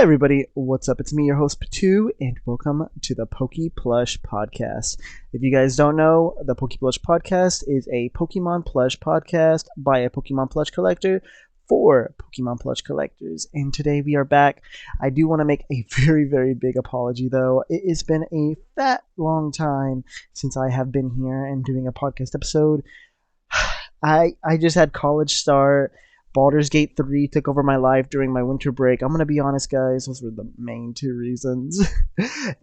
everybody, what's up? It's me, your host Pittoo, and welcome to the PokePlush Podcast. If you guys don't know, the PokePlush Podcast is a Pokemon plush podcast by a Pokemon plush collector for Pokemon plush collectors. And today we are back. I do want to make a very, very big apology though. It has been a fat long time since I have been here and doing a podcast episode. I just had college start. Baldur's Gate 3 took over my life during my winter break. I'm going to be honest, guys. Those were the main two reasons.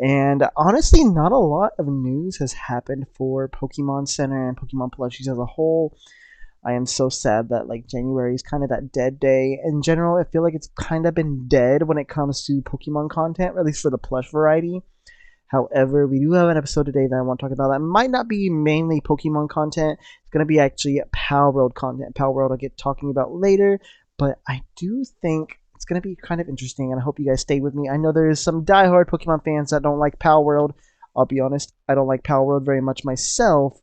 And honestly, not a lot of news has happened for Pokemon Center and Pokemon Plushies as a whole. I am so sad that January is kind of that dead day. In general, I feel like it's kind of been dead when it comes to Pokemon content, or at least for the plush variety. However, we do have an episode today that I want to talk about that might not be mainly Pokemon content. It's going to be actually Palworld content. Palworld I'll get talking about later, but I do think it's going to be kind of interesting, and I hope you guys stay with me. I know there's some diehard Pokemon fans that don't like Palworld. I'll be honest, I don't like Palworld very much myself,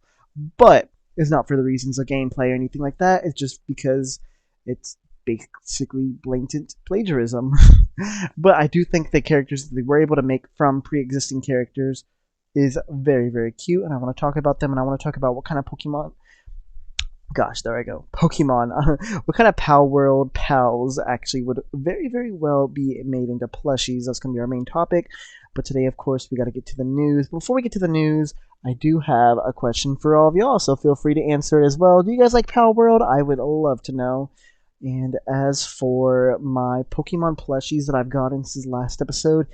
but it's not for the reasons of gameplay or anything like that. It's just because it's basically blatant plagiarism. But I do think the characters that they were able to make from pre-existing characters is very, very cute, and I want to talk about them, and I want to talk about what kind of Pokemon... Gosh, there I go. Pokemon. What kind of Palworld pals actually would very, very well be made into plushies. That's going to be our main topic. But today, of course, we got to get to the news. Before we get to the news, I do have a question for all of y'all, so feel free to answer it as well. Do you guys like Palworld? I would love to know. And as for my Pokemon plushies that I've gotten since the last episode,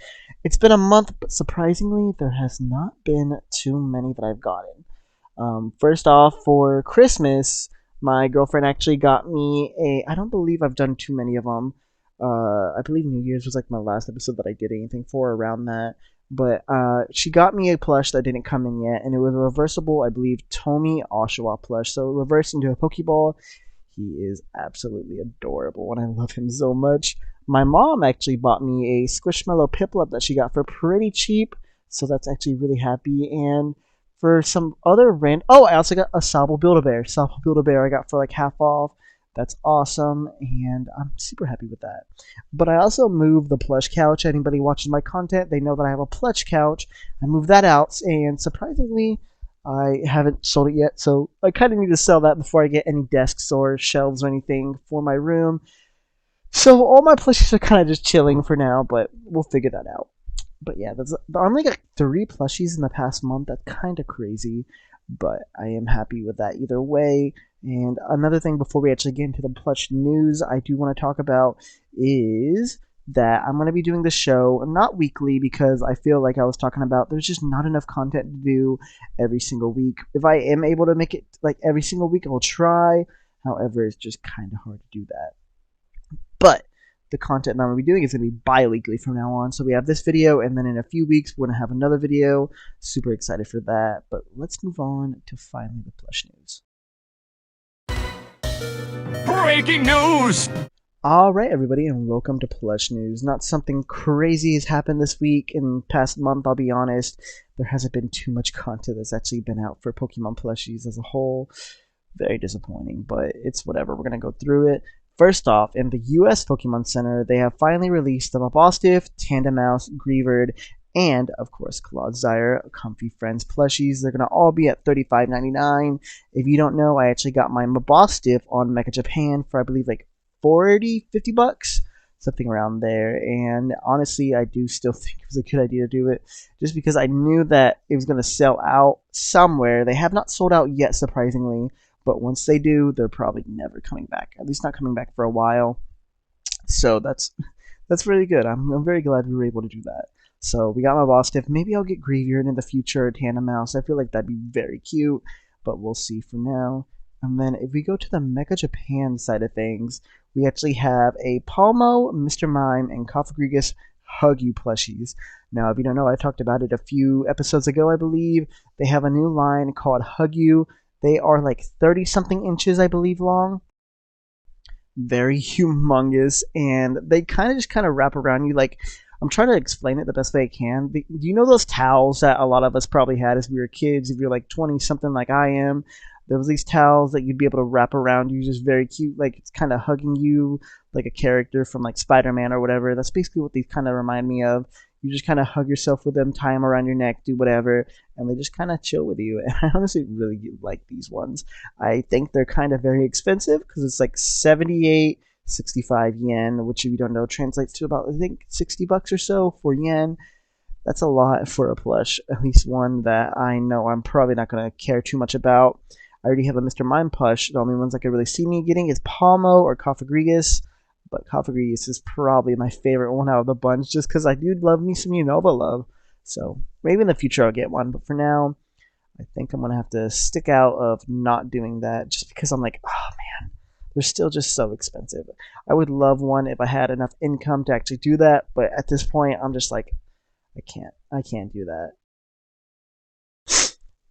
it's been a month, but surprisingly, there has not been too many that I've gotten. First off, for Christmas, my girlfriend actually got me I don't believe I've done too many of them. I believe New Year's was my last episode that I did anything for around that. But she got me a plush that didn't come in yet, and it was a reversible, I believe, Tomy Oshawa plush. So it reversed into a Pokeball. He is absolutely adorable, and I love him so much. My mom actually bought me a Squishmallow Piplup that she got for pretty cheap, so that's actually really happy. And for some other I also got a Sobble Build-A-Bear. Sobble Build-A-Bear I got for half off. That's awesome, and I'm super happy with that. But I also moved the plush couch. Anybody watching my content, they know that I have a plush couch. I moved that out, and surprisingly, I haven't sold it yet, so I kind of need to sell that before I get any desks or shelves or anything for my room. So all my plushies are kind of just chilling for now, but we'll figure that out. But yeah, I only got 3 plushies in the past month. That's kind of crazy, but I am happy with that either way. And another thing before we actually get into the plush news I do want to talk about is that I'm going to be doing the show, not weekly, because I feel like I was talking about, there's just not enough content to do every single week. If I am able to make it every single week, I'll try. However, it's just kind of hard to do that. But the content that I'm going to be doing is going to be bi-weekly from now on. So we have this video, and then in a few weeks, we're going to have another video. Super excited for that. But let's move on to finally the plush news. Breaking news! Alright, everybody, and welcome to Plush News. Not something crazy has happened this week. In the past month, I'll be honest, there hasn't been too much content that's actually been out for Pokemon plushies as a whole. Very disappointing, but it's whatever. We're going to go through it. First off, in the US Pokemon Center, they have finally released the Mabostiff, Tandemaus, Greavard, and, of course, Clodsire, Comfy Friends plushies. They're going to all be at $35.99. If you don't know, I actually got my Mabostiff on Mecha Japan for, I believe, $40, $50, something around there. And honestly, I do still think it was a good idea to do it, just because I knew that it was going to sell out somewhere. They have not sold out yet, surprisingly, but once they do, they're probably never coming back. At least not coming back for a while. So that's really good. I'm very glad we were able to do that. So we got my Mabostiff. Maybe I'll get Greavard in the future, Tandemaus. I feel like that'd be very cute, but we'll see for now. And then if we go to the Mecha Japan side of things, we actually have a Palmo, Mr. Mime, and Cofagrigus Hug You plushies. Now, if you don't know, I talked about it a few episodes ago, I believe. They have a new line called Hug You. They are 30-something inches, I believe, long. Very humongous, and they kind of wrap around you. I'm trying to explain it the best way I can. Do you know those towels that a lot of us probably had as we were kids? If you're 20-something like I am, There was these towels that you'd be able to wrap around you, just very cute, like it's kind of hugging you like a character from like Spider-Man or whatever. That's basically what these kind of remind me of. You just kind of hug yourself with them, tie them around your neck, do whatever, and they just kind of chill with you. And I honestly really like these ones. I think they're kind of very expensive because it's like 78, 65 yen, which if you don't know translates to about I think $60 or so for yen. That's a lot for a plush, at least one that I know I'm probably not going to care too much about. I already have a Mr. Mime plush. The only ones I could really see me getting is Palmo or Cofagrigus, but Cofagrigus is probably my favorite one out of the bunch just because I do love me some Unova love. So maybe in the future I'll get one, but for now, I think I'm going to have to stick out of not doing that just because I'm like, oh man, they're still just so expensive. I would love one if I had enough income to actually do that, but at this point, I'm just like, I can't do that.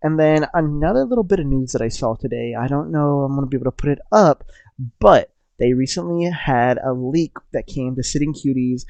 And then another little bit of news that I saw today, I don't know I'm going to be able to put it up, but they recently had a leak that came to Sitting Cuties,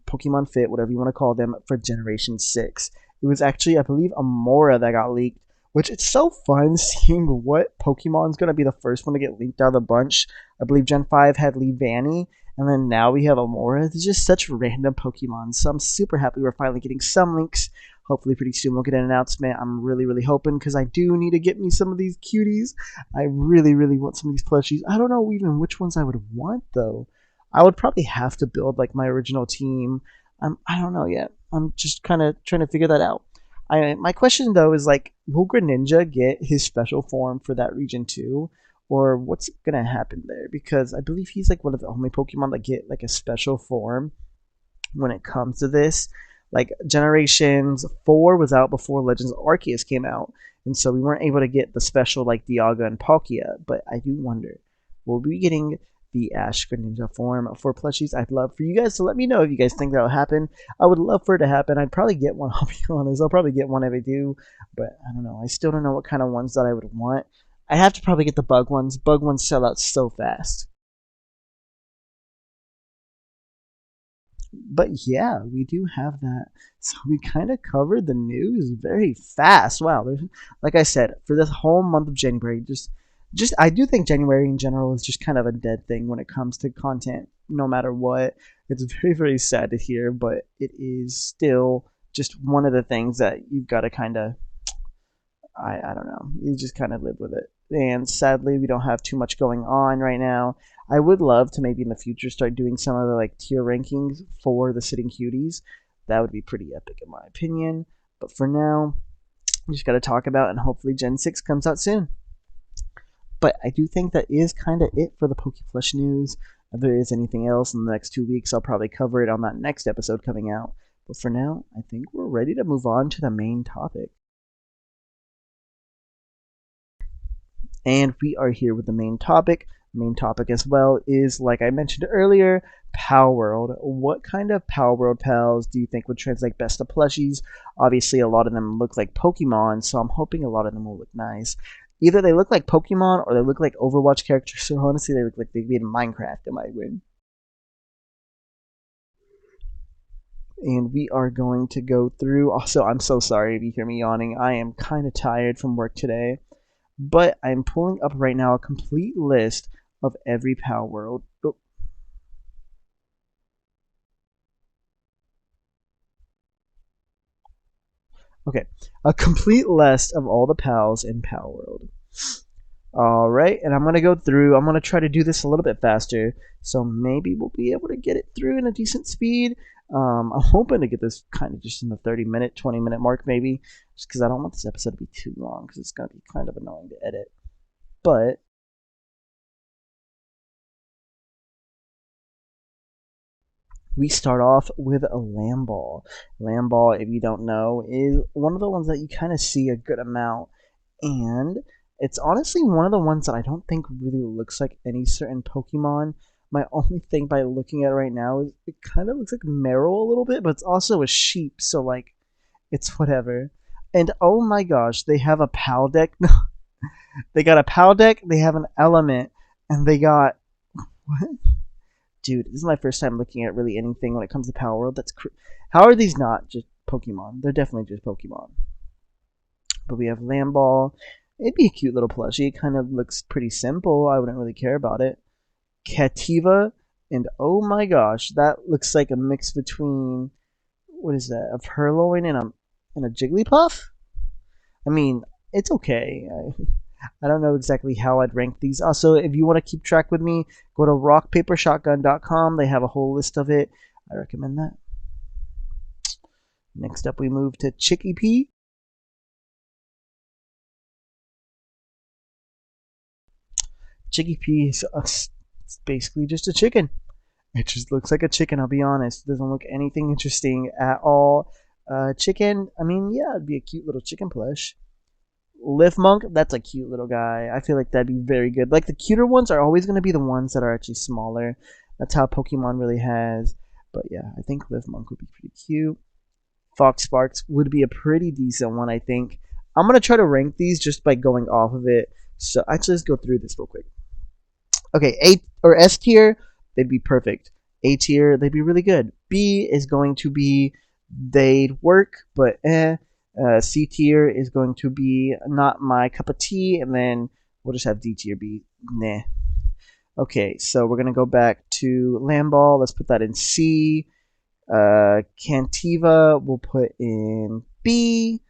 Pokemon Fit, whatever you want to call them, for Generation 6. It was actually, I believe, a Mora that got leaked, which it's so fun seeing what Pokemon's going to be the first one to get leaked out of the bunch. I believe Gen 5 had Leavanny, and then now we have a Mora. It's just such random Pokemon, so I'm super happy we're finally getting some links. Hopefully pretty soon we'll get an announcement. I'm really, really hoping because I do need to get me some of these cuties. I really, really want some of these plushies. I don't know even which ones I would want, though. I would probably have to build like my original team. I don't know yet. I'm just kind of trying to figure that out. My question, though, is like, will Greninja get his special form for that region, too? Or what's going to happen there? Because I believe he's like one of the only Pokemon that get like a special form when it comes to this. Like Generations 4 was out before Legends of Arceus came out, and so we weren't able to get the special like Dialga and Palkia. But I do wonder, will we be getting the Ash Greninja form for plushies? I'd love for you guys to let me know if you guys think that'll happen. I would love for it to happen. I'd probably get one, I'll be honest. I'll probably get one if I do, but I don't know. I still don't know what kind of ones that I would want. I'd have to probably get the bug ones. Bug ones sell out so fast. But yeah, we do have that. So we kind of covered the news very fast. Wow, like I said, for this whole month of January, just I do think January in general is just kind of a dead thing when it comes to content. No matter what, it's very very sad to hear, but it is still just one of the things that you've got to kind of I don't know. You just kind of live with it. And sadly, we don't have too much going on right now. I would love to maybe in the future start doing some of the like tier rankings for the Sitting Cuties. That would be pretty epic in my opinion. But for now, we just got to talk about and hopefully Gen 6 comes out soon. But I do think that is kind of it for the PokéPlush news. If there is anything else in the next 2 weeks, I'll probably cover it on that next episode coming out. But for now, I think we're ready to move on to the main topic. And we are here with the main topic. The main topic as well is, like I mentioned earlier, Palworld. What kind of Palworld pals do you think would translate best to plushies? Obviously, a lot of them look like Pokemon, so I'm hoping a lot of them will look nice. Either they look like Pokemon or they look like Overwatch characters, so honestly, they look like they'd be in Minecraft in my win. And we are going to go through. Also, I'm so sorry if you hear me yawning. I am kind of tired from work today. But I'm pulling up right now a complete list of every Palworld. Oh. Okay, a complete list of all the pals in Palworld. Alright, and I'm going to go through. I'm going to try to do this a little bit faster, so maybe we'll be able to get it through in a decent speed. I'm hoping to get this kind of just in the 30-minute, 20-minute mark maybe, just because I don't want this episode to be too long, because it's going to be kind of annoying to edit. But we start off with a Lamball. Lamball, if you don't know, is one of the ones that you kind of see a good amount, and it's honestly one of the ones that I don't think really looks like any certain Pokemon. My only thing by looking at it right now is it kind of looks like Meryl a little bit, but it's also a sheep, so like, it's whatever. And oh my gosh, they have a PAL deck. They got a PAL deck, they have an element, and they got... What? Dude, this is my first time looking at really anything when it comes to Palworld. How are these not just Pokemon? They're definitely just Pokemon. But we have Lamball. It'd be a cute little plushie. It kind of looks pretty simple. I wouldn't really care about it. Cativa, and oh my gosh, that looks like a mix between, what is that? A Purloin and a Jigglypuff. I mean, it's okay. I don't know exactly how I'd rank these. Also, if you want to keep track with me, go to rockpapershotgun.com. They have a whole list of it. I recommend that. Next up, we move to Chickpea. Chickpea is it's basically just a chicken. It just looks like a chicken, I'll be honest. It doesn't look anything interesting at all. Chicken, I mean, yeah, it'd be a cute little chicken plush. Liftmonk, that's a cute little guy. I feel like that'd be very good. Like, the cuter ones are always going to be the ones that are actually smaller. That's how Pokemon really has. But yeah, I think Liftmonk would be pretty cute. Fox Sparks would be a pretty decent one, I think. I'm going to try to rank these just by going off of it. So, actually, let's go through this real quick. Okay, A or S tier, they'd be perfect. A tier, they'd be really good. B is going to be, they'd work, but eh. C tier is going to be not my cup of tea, and then we'll just have D tier be nah. Okay, so we're gonna go back to Lamball. Let's put that in C. Cantiva we'll put in B.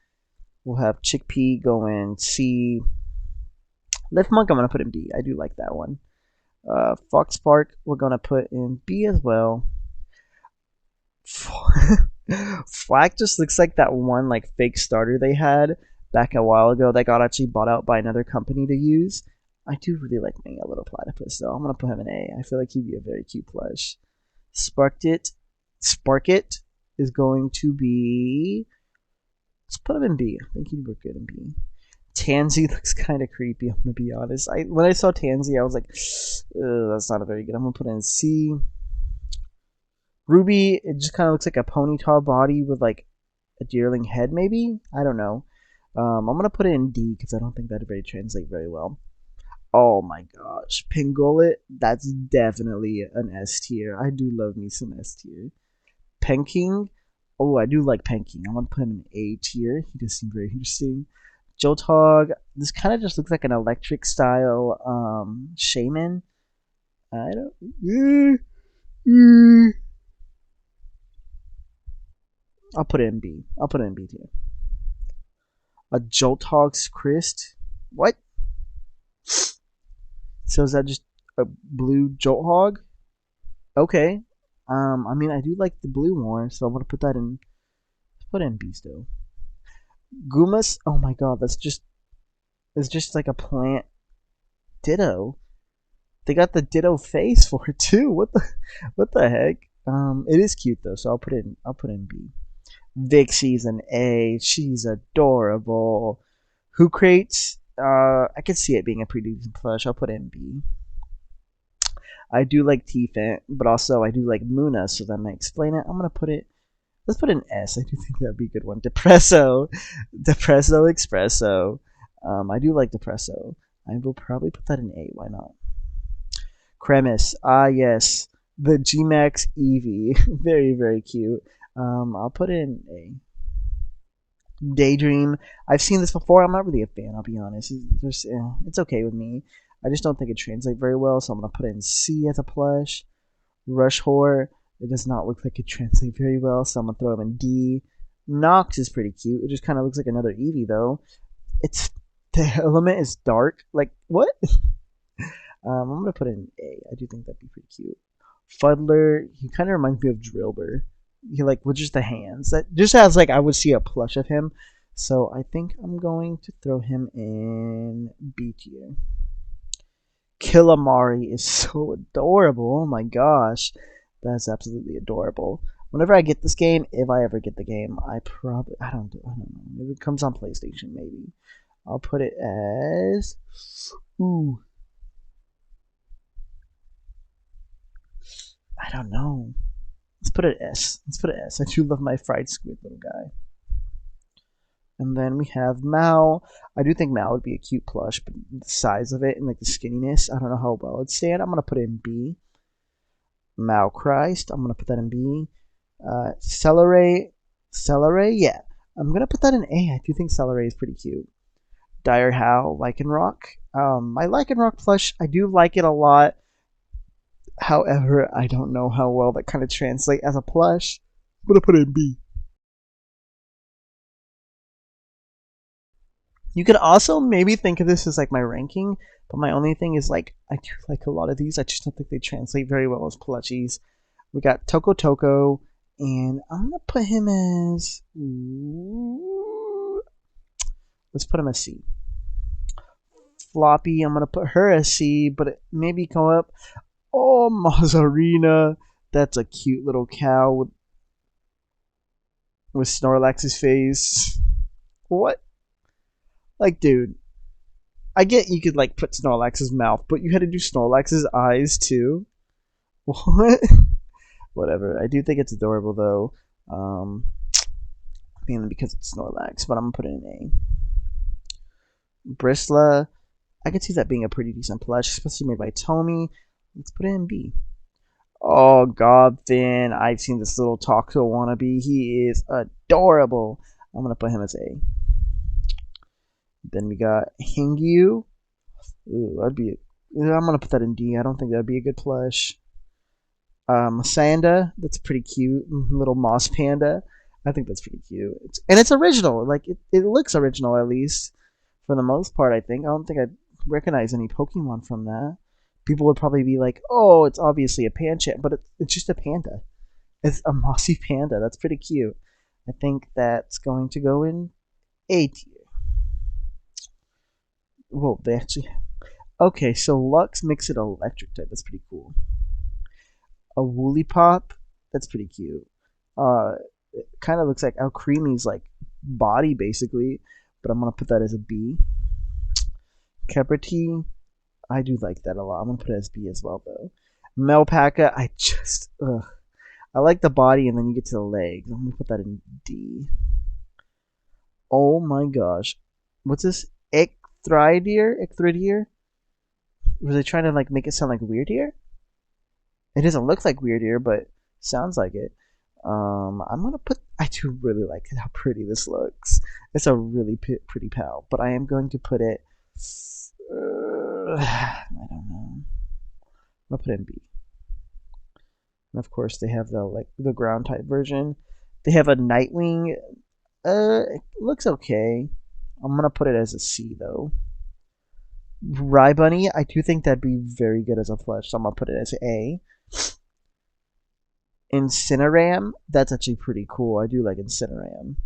We'll have Chickpea go in C. Liftmonk I'm gonna put in B. I do like that one. Fox Spark we're gonna put in B as well. Flack just looks like that one like fake starter they had back a while ago that got actually bought out by another company to use. I do really like being a little platypus though. I'm gonna put him in A. I feel like he'd be a very cute plush. Sparkit is going to be. Let's put him in B. I think he'd work good in B. Tansy looks kind of creepy. I'm gonna be honest. When I saw Tansy, I was like, that's not a very good. I'm gonna put it in C. Ruby, it just kind of looks like a ponytail body with like a deerling head, maybe? I don't know. I'm going to put it in D because I don't think that'd very translate very well. Oh my gosh. Pingullet, that's definitely an S tier. I do love me some S tier. Penking, oh, I do like Penking. I'm going to put him in A tier. He does seem very interesting. Joltog, this kind of just looks like an electric style shaman. I don't. I'll put it in B. I'll put it in B tier. A Jolthog's Christ? What? So is that just a blue Jolthog? Okay. I mean, I do like the blue more, so I'm gonna put that in. Put it in B still. Gumas? Oh my god, it's just like a plant Ditto. They got the Ditto face for it too. What the heck? It is cute though, so I'll put it in B. Vixie's an A. She's adorable. Who Crates? I could see it being a pretty decent plush. I'll put it in B. I do like T-Fant, but also I do like Muna, so that might explain it. I'm gonna put it. Let's put it in S. I do think that'd be a good one. Depresso Expresso. I do like Depresso. I will probably put that in A. Why not? Cremis. Ah, yes. The G-Max Eevee. Very, very cute. I'll put it in A. Daydream. I've seen this before. I'm not really a fan, I'll be honest. It's okay with me. I just don't think it translates very well, so I'm going to put it in C as a plush. Rush Whore. It does not look like it translates very well, so I'm going to throw him in D. Nox is pretty cute. It just kind of looks like another Eevee, though. The element is dark. Like, what? I'm going to put it in A. I do think that'd be pretty cute. Fuddler. He kind of reminds me of Drillbur. He like with just the hands. That just has like I would see a plush of him. So I think I'm going to throw him in B tier. Killamari is so adorable. Oh my gosh. That's absolutely adorable. Whenever I get this game, if I ever get the game, I don't know. Maybe it comes on PlayStation, maybe. I'll put it as I don't know. Let's put it S. I do love my fried squid little guy. And then we have Mao. I do think Mao would be a cute plush, but the size of it and like the skinniness, I don't know how well it'd stand. I'm gonna put it in B. Mao Christ. I'm gonna put that in B. Celery, yeah. I'm gonna put that in A. I do think Celery is pretty cute. Dire How Lycanroc. My Lycanroc plush, I do like it a lot. However, I don't know how well that kind of translates as a plush. I'm gonna put it in B. You could also maybe think of this as like my ranking, but my only thing is like I do like a lot of these. I just don't think they translate very well as plushies. We got Toko Toko, and I'm gonna put him as. Let's put him as C. Floppy, I'm gonna put her as C, but maybe come up. Oh, Mazzarina, that's a cute little cow with Snorlax's face. What? Like, dude, I get you could like put Snorlax's mouth, but you had to do Snorlax's eyes too. What? Whatever. I do think it's adorable though, mainly because it's Snorlax. But I'm gonna put it in A. Bristla, I could see that being a pretty decent plush, especially made by Tomy. Let's put it in B. Oh, Godfin, I've seen this little Toxo wannabe. He is adorable. I'm gonna put him as A. Then we got Hingyu. Ooh, I'm gonna put that in D. I don't think that'd be a good plush. Masanda, that's pretty cute. Little moss panda. I think that's pretty cute. It's original. Like it looks original at least for the most part. I think. I don't think I'd recognize any Pokemon from that. People would probably be like, "Oh, it's obviously a Pancham," but it's just a panda. It's a mossy panda. That's pretty cute. I think that's going to go in A tier. Whoa, they actually. Okay, so Lux makes it electric type. That's pretty cool. A Woolipop. That's pretty cute. It kind of looks like Alcreamy's like body basically, but I'm gonna put that as a B. Keprati, I do like that a lot. I'm gonna put it as B as well though. Melpaka, I like the body and then you get to the legs. I'm gonna put that in D. Oh my gosh, what's this? Ecthrideer? Were they trying to like make it sound like Weird Ear? It doesn't look like Weird Ear, but sounds like it. I'm gonna put. I do really like how pretty this looks. It's a really pretty pal, but I am going to put it. I don't know. I'm gonna put it in B. And of course, they have the ground type version. They have a Nightwing. It looks okay. I'm gonna put it as a C though. Rybunny, I do think that'd be very good as a plush, so I'm gonna put it as A. Incineram, that's actually pretty cool. I do like Incineram.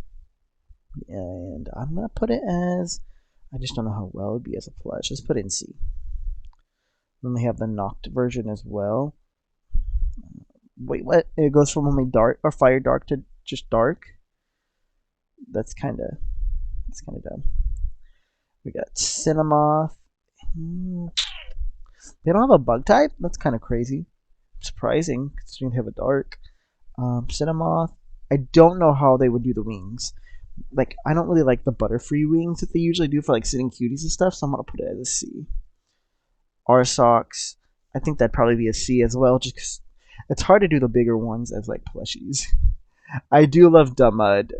And I'm gonna put it as, I just don't know how well it'd be as a plush. Let's put it in C. Then they have the Noct version as well. Wait, what? It goes from only dark or fire dark to just dark? That's kinda dumb. We got Cinemoth. They don't have a bug type? That's kind of crazy. Surprising, considering they have a dark. Cinemoth. I don't know how they would do the wings. Like, I don't really like the Butterfree wings that they usually do for like Sitting Cuties and stuff, so I'm gonna put it as a C. Arsox. I think that'd probably be a C as well, just because it's hard to do the bigger ones as like plushies. I do love Dumud.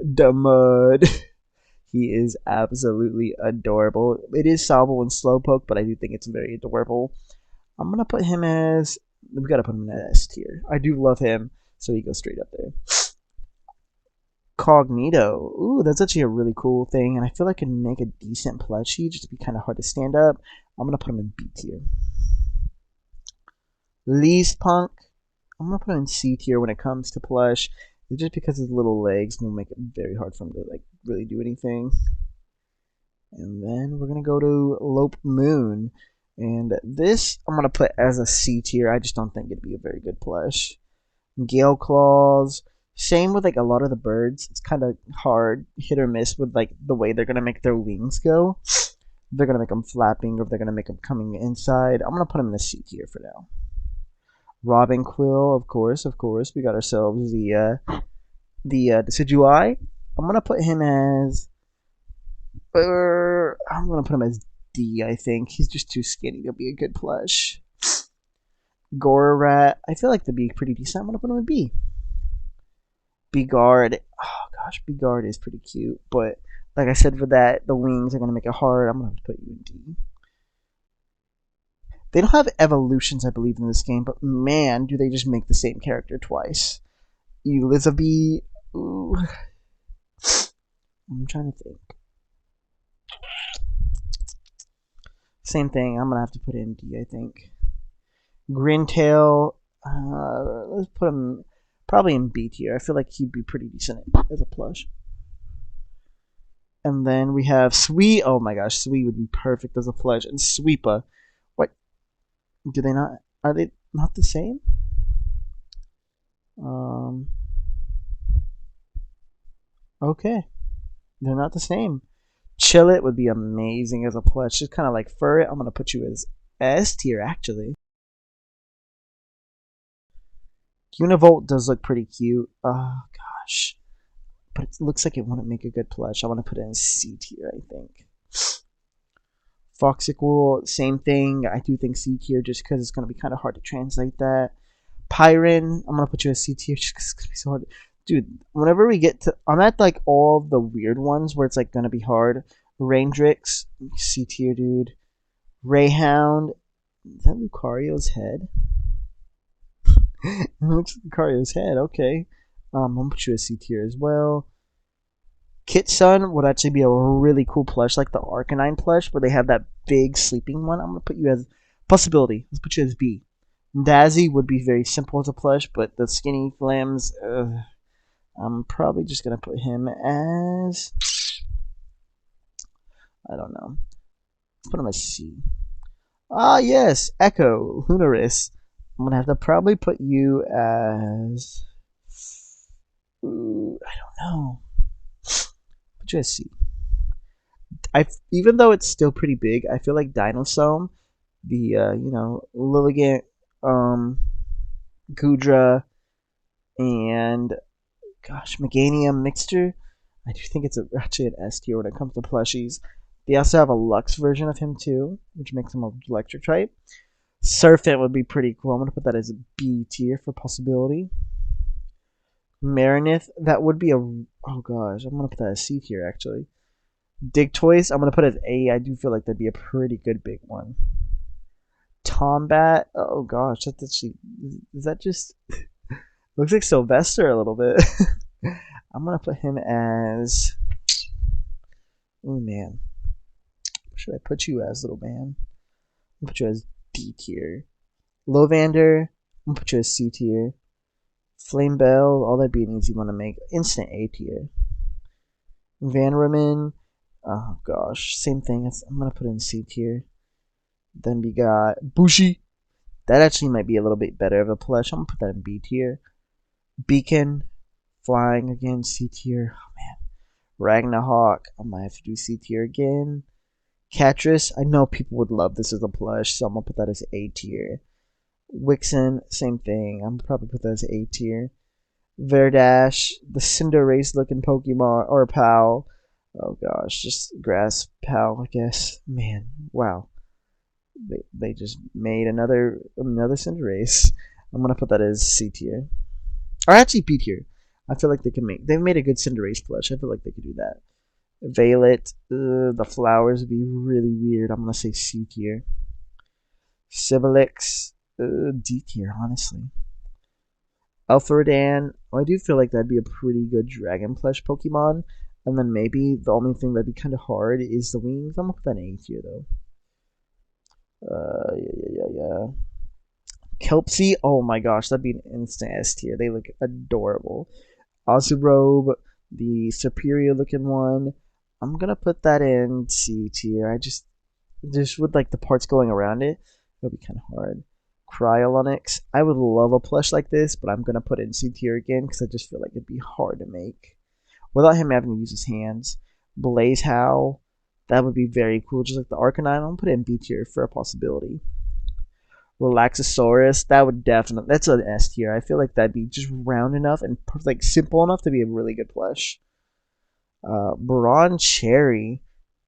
He is absolutely adorable. It is Sobble and Slowpoke, but I do think it's very adorable. I'm gonna put him as. We gotta put him in S tier. I do love him, so he goes straight up there. Cognito. Ooh, that's actually a really cool thing, and I feel like I can make a decent plushie, just to be kind of hard to stand up. I'm gonna put him in B tier. Leaspunk. I'm gonna put him in C tier when it comes to plush, just because his little legs will make it very hard for him to like really do anything. And then we're gonna go to Lope Moon. And this I'm gonna put as a C tier. I just don't think it'd be a very good plush. Gale Claws. Same with like a lot of the birds. It's kind of hard, hit or miss with like the way they're gonna make their wings go. If they're gonna make them flapping, or if they're gonna make them coming inside. I'm gonna put them in a C tier for now. Robin Quill, of course. We got ourselves the Decidueye. I'm gonna put him as. I'm gonna put him as D, I think. He's just too skinny to be a good plush. Gorarat, I feel like that'd be pretty decent. I'm gonna put him in B. Beguard, oh gosh, Beguard is pretty cute, but Like I said, for that, the wings are going to make it hard. I'm going to have to put you in D. They don't have evolutions, I believe, in this game, but man, do they just make the same character twice. Elizabeth. Ooh. I'm trying to think. Same thing. I'm going to have to put in D, I think. Grintail. Let's put him probably in B tier. I feel like he'd be pretty decent as a plush. And then we have Sweet. Oh my gosh, Sweet would be perfect as a plush. And Sweepa. What? Do they not? Are they not the same? Okay. They're not the same. Chillit would be amazing as a plush. Just kind of like Furret. I'm going to put you as S tier, actually. Univolt does look pretty cute. Oh, gosh. But it looks like it wouldn't make a good plush. I want to put it in C tier, I think. Foxicle, same thing. I do think C tier just because it's going to be kind of hard to translate that. Pyron, I'm going to put you as C tier just because it's going to be so hard. Dude, whenever we get to... I'm at like all the weird ones where it's like going to be hard. Raindrix, C tier, dude. Rayhound. Is that Lucario's head? It looks like Lucario's head. Okay. I'm going to put you as C tier as well. Kitsun would actually be a really cool plush, like the Arcanine plush, where they have that big sleeping one. I'm going to put you as possibility. Let's put you as B. Dazzy would be very simple as a plush, but the skinny limbs, I'm probably just going to put him as... I don't know. Let's put him as C. Ah, yes. Echo. Lunaris. I'm going to have to probably put you as... Ooh, I don't know. Put you as C. Even though it's still pretty big, I feel like Dinosaur, the, Lilligant, Gudra, and gosh, Meganium Mixture. I do think it's actually an S tier when it comes to plushies. They also have a Lux version of him too, which makes him an electric type. Surfant would be pretty cool. I'm going to put that as a B tier for possibility. Marinith, that would be a... Oh gosh, I'm going to put that as C tier actually. Digtoise, I'm going to put as A. I do feel like that'd be a pretty good big one. Tombat, oh gosh, that's actually... Is that just... Looks like Sylvester a little bit. I'm going to put him as... Oh man. What should I put you as, little man? I'm going to put you as D tier. Lovander, I'm going to put you as C tier. Flame Bell, that'd be an easy one to make. Instant A tier. Vanraman, oh gosh, same thing. I'm going to put in C tier. Then we got Bushi. That actually might be a little bit better of a plush. I'm going to put that in B tier. Beacon, flying again, C tier. Oh man. Ragnarhawk, I might have to do C tier again. Catris, I know people would love this as a plush, so I'm going to put that as A tier. Wixen, same thing. I'm probably put that as A tier. Verdash, the Cinderace looking Pokemon, or Pal. Oh gosh, just grass Pal, I guess. Man, wow. They just made another Cinderace. I'm gonna put that as C tier. Or actually B tier. I feel like they've made a good Cinderace plush. I feel like they could do that. Violet, the flowers would be really weird. I'm gonna say C tier. Civilix, D tier, honestly. Alfredan, I do feel like that'd be a pretty good Dragon plush Pokemon. And then maybe the only thing that'd be kind of hard is the wings. I'm gonna put that in A tier though. Yeah. Kelpsy, oh my gosh, that'd be an instant S tier. They look adorable. Ozurobe, the superior looking one. I'm gonna put that in C tier. I just with like the parts going around it, it'll be kind of hard. Cryolonyx, I would love a plush like this, but I'm gonna put it in C tier again because I just feel like it'd be hard to make without him having to use his hands. Blaze Howl, that would be very cool, just like the Arcanine. I'm gonna put it in B tier for a possibility. Relaxosaurus, that would definitely, that's an S tier. I feel like that'd be just round enough and like simple enough to be a really good plush. Baron Cherry,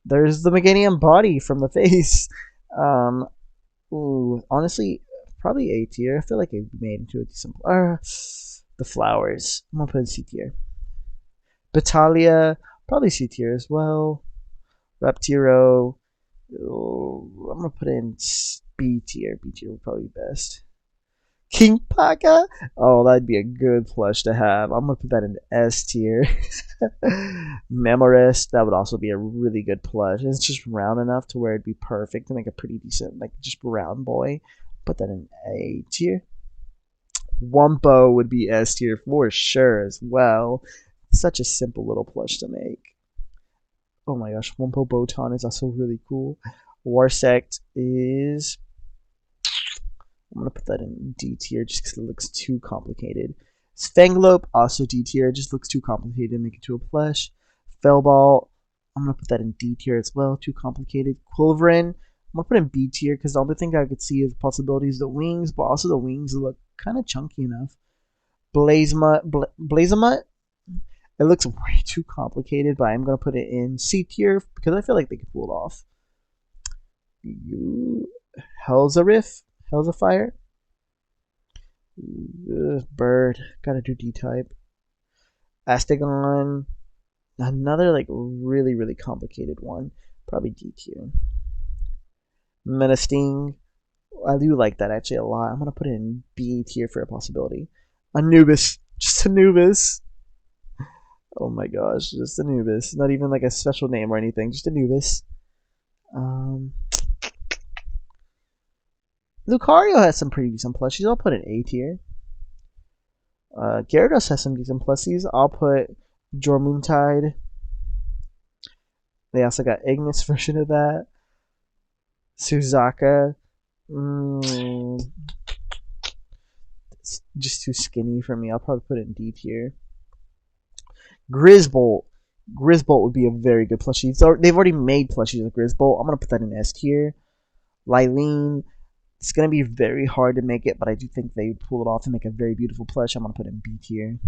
there's the Meganium body from the face. Honestly, probably A tier. I feel like it made into a decent. The flowers, I'm gonna put in C tier. Batalia, Probably C tier as well. Reptiro. I'm gonna put in B tier. B tier would probably be best. King Paka. Oh, that'd be a good plush to have. I'm gonna put that in S tier. Memorist. That would also be a really good plush. It's just round enough to where it'd be perfect to make a pretty decent, like just round boy. Put that in A tier. Wumpo would be S tier for sure as well. Such a simple little plush to make. Oh my gosh, Wumpo Botan is also really cool. Warsect is... I'm going to put that in D tier just because it looks too complicated. Sphanglope, also D tier. It just looks too complicated to make it to a plush. Fellball, I'm going to put that in D tier as well. Too complicated. Quilvrin, I'm going to put in B tier because the only thing I could see as possibilities the wings, but also the wings look kind of chunky enough. Blazamut, it looks way too complicated, but I'm going to put it in C tier because I feel like they could pull it off. Helzarif, Fire. Bird, gotta do D type. Astegon, another like really, really complicated one. Probably D tier. Menasting, I do like that actually a lot. I'm gonna put it in B tier for a possibility. Anubis, just Anubis. Oh my gosh, just Anubis. Not even like a special name or anything, just Anubis. Lucario has some pretty decent plushies. I'll put an A tier. Gyarados has some decent plushies. I'll put Jormuntide. They also got Ignis version of that. Suzaka. It's just too skinny for me. I'll probably put it in D tier. Grisbolt. Grisbolt would be a very good plushie. They've already made plushies with Grisbolt. I'm going to put that in S tier. Lylene. It's going to be very hard to make it, but I do think they pull it off and make a very beautiful plush. I'm going to put it in B tier.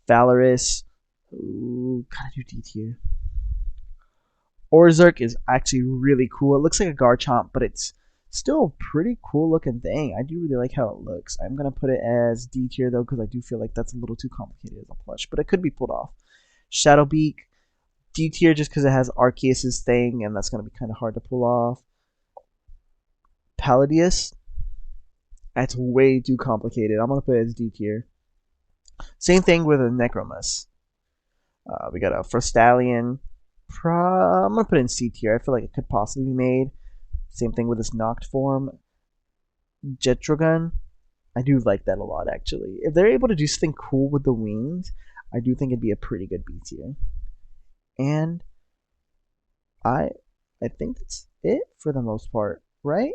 Valorous. Ooh, gotta do D tier. Orzhok is actually really cool. It looks like a Garchomp, but it's still a pretty cool looking thing. I do really like how it looks. I'm going to put it as D tier, though, because I do feel like that's a little too complicated as a plush, but it could be pulled off. Shadowbeak. D tier just because it has Arceus' thing, and that's going to be kind of hard to pull off. Palladius, that's way too complicated. I'm going to put it as D tier. Same thing with a Necromus. We got a Frostallion. I'm going to put it in C tier. I feel like it could possibly be made. Same thing with this Noct form. Jetrogun. I do like that a lot, actually. If they're able to do something cool with the wings, I do think it'd be a pretty good B tier. And I think that's it for the most part, right?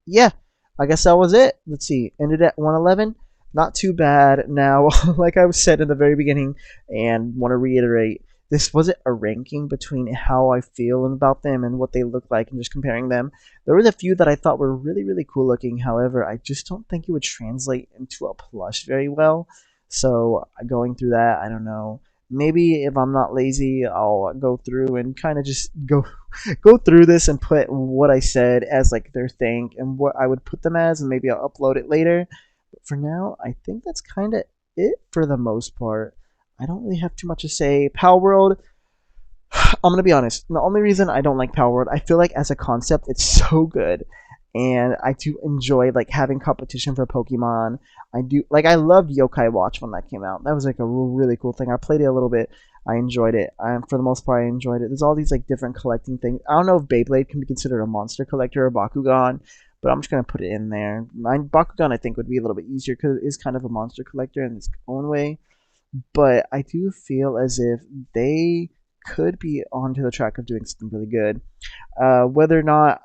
Yeah, I guess that was it. Let's see, ended at 111. Not too bad. Now, like I said in the very beginning, and want to reiterate, this wasn't a ranking between how I feel about them and what they look like and just comparing them. There was a few that I thought were really, really cool looking. However, I just don't think it would translate into a plush very well. So going through that, I don't know. Maybe if I'm not lazy, I'll go through and kind of just go through this and put what I said as like their thing and what I would put them as, and maybe I'll upload it later. But for now, I think that's kind of it for the most part. I don't really have too much to say. Palworld, I'm gonna be honest. The only reason I don't like Palworld, I feel like as a concept, it's so good, and I do enjoy like having competition for Pokemon. I loved Yokai Watch when that came out. That was like a really cool thing. I played it a little bit. I enjoyed it. For the most part, I enjoyed it. There's all these like different collecting things. I don't know if Beyblade can be considered a monster collector or Bakugan, but I'm just gonna put it in there. Bakugan I think would be a little bit easier because it is kind of a monster collector in its own way. But I do feel as if they could be onto the track of doing something really good. Whether or not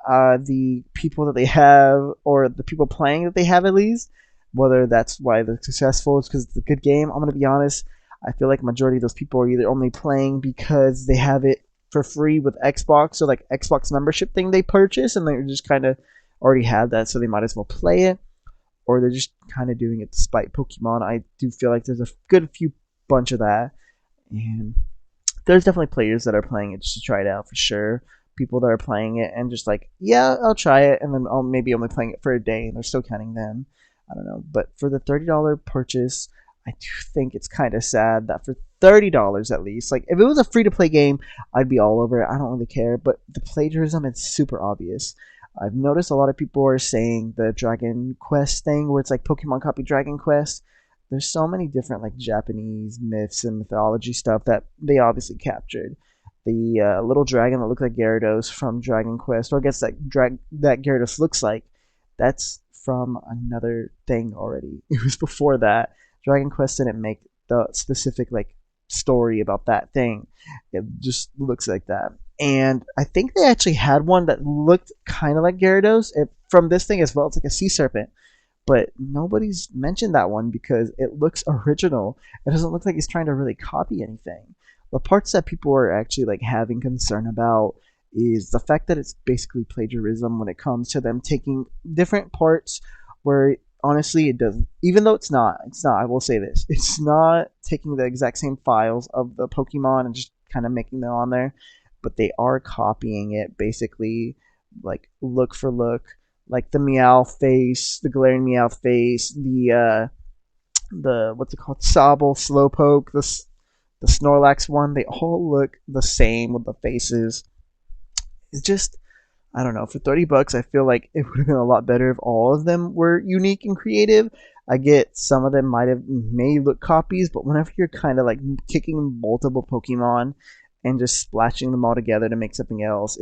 the people that they have, or the people playing that they have at least, whether that's why they're successful, it's because it's a good game. I'm going to be honest. I feel like majority of those people are either only playing because they have it for free with Xbox, or like Xbox membership thing they purchase, and they just kind of already have that, so they might as well play it. Or they're just kind of doing it despite Pokemon. I do feel like there's a good few bunch of that. And there's definitely players that are playing it just to try it out for sure. People that are playing it and just like, yeah, I'll try it, and then I'll maybe only playing it for a day, and they're still counting them. I don't know. But for the $30 purchase, I do think it's kind of sad that for $30 at least. Like, if it was a free-to-play game, I'd be all over it. I don't really care. But the plagiarism, it's super obvious. I've noticed a lot of people are saying the Dragon Quest thing, where it's like Pokemon copy Dragon Quest. There's so many different like Japanese myths and mythology stuff that they obviously captured. The little dragon that looked like Gyarados from Dragon Quest, or I guess that Gyarados looks like, that's from another thing already. It was before that. Dragon Quest didn't make the specific like story about that thing. It just looks like that. And I think they actually had one that looked kind of like Gyarados from this thing as well. It's like a sea serpent. But nobody's mentioned that one because it looks original. It doesn't look like he's trying to really copy anything. The parts that people are actually like having concern about is the fact that it's basically plagiarism when it comes to them taking different parts where honestly it doesn't, even though it's not, I will say this, it's not taking the exact same files of the Pokemon and just kind of making them on there, but they are copying it basically like look for look. Like the Meowth face, the glaring Meowth face, the what's it called, Sobble, Slowpoke, the Snorlax one, they all look the same with the faces. It's just, I don't know, for $30 I feel like it would have been a lot better if all of them were unique and creative. I get some of them may look copies, but whenever you're kind of like kicking multiple Pokemon and just splashing them all together to make something else,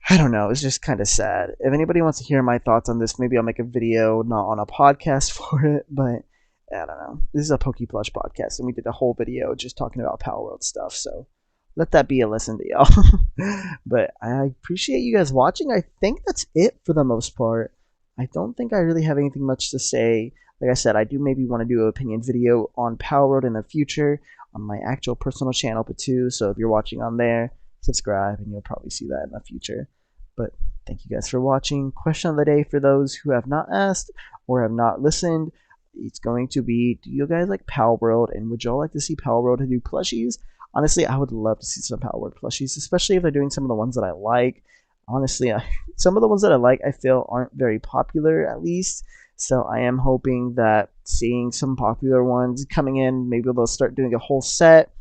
I don't know, it's just kind of sad. If anybody wants to hear my thoughts on this, maybe I'll make a video, not on a podcast for it, but I don't know. This is a PokePlush podcast, and we did a whole video just talking about Palworld stuff, so let that be a listen to y'all. But I appreciate you guys watching. I think that's it for the most part. I don't think I really have anything much to say. Like I said, I do maybe want to do an opinion video on Palworld in the future on my actual personal channel, Pittoo, so if you're watching on there, subscribe, and you'll probably see that in the future. But thank you guys for watching. Question of the day for those who have not asked or have not listened, it's going to be, do you guys like Palworld, and would y'all like to see Palworld to do plushies? Honestly, I would love to see some Palworld plushies, especially if they're doing some of the ones that I like. Honestly, some of the ones that I like, I feel aren't very popular, at least. So I am hoping that seeing some popular ones coming in, maybe they'll start doing a whole set.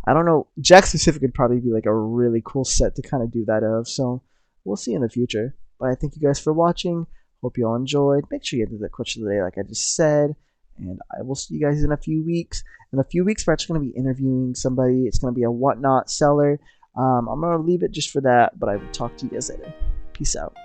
I don't know. Jack Specific would probably be like a really cool set to kind of do that of. So we'll see in the future. But I thank you guys for watching. Hope you all enjoyed. Make sure you do the question of the day like I just said. And I will see you guys in a few weeks. In a few weeks, we're actually going to be interviewing somebody. It's going to be a Whatnot seller. I'm going to leave it just for that. But I will talk to you guys later. Peace out.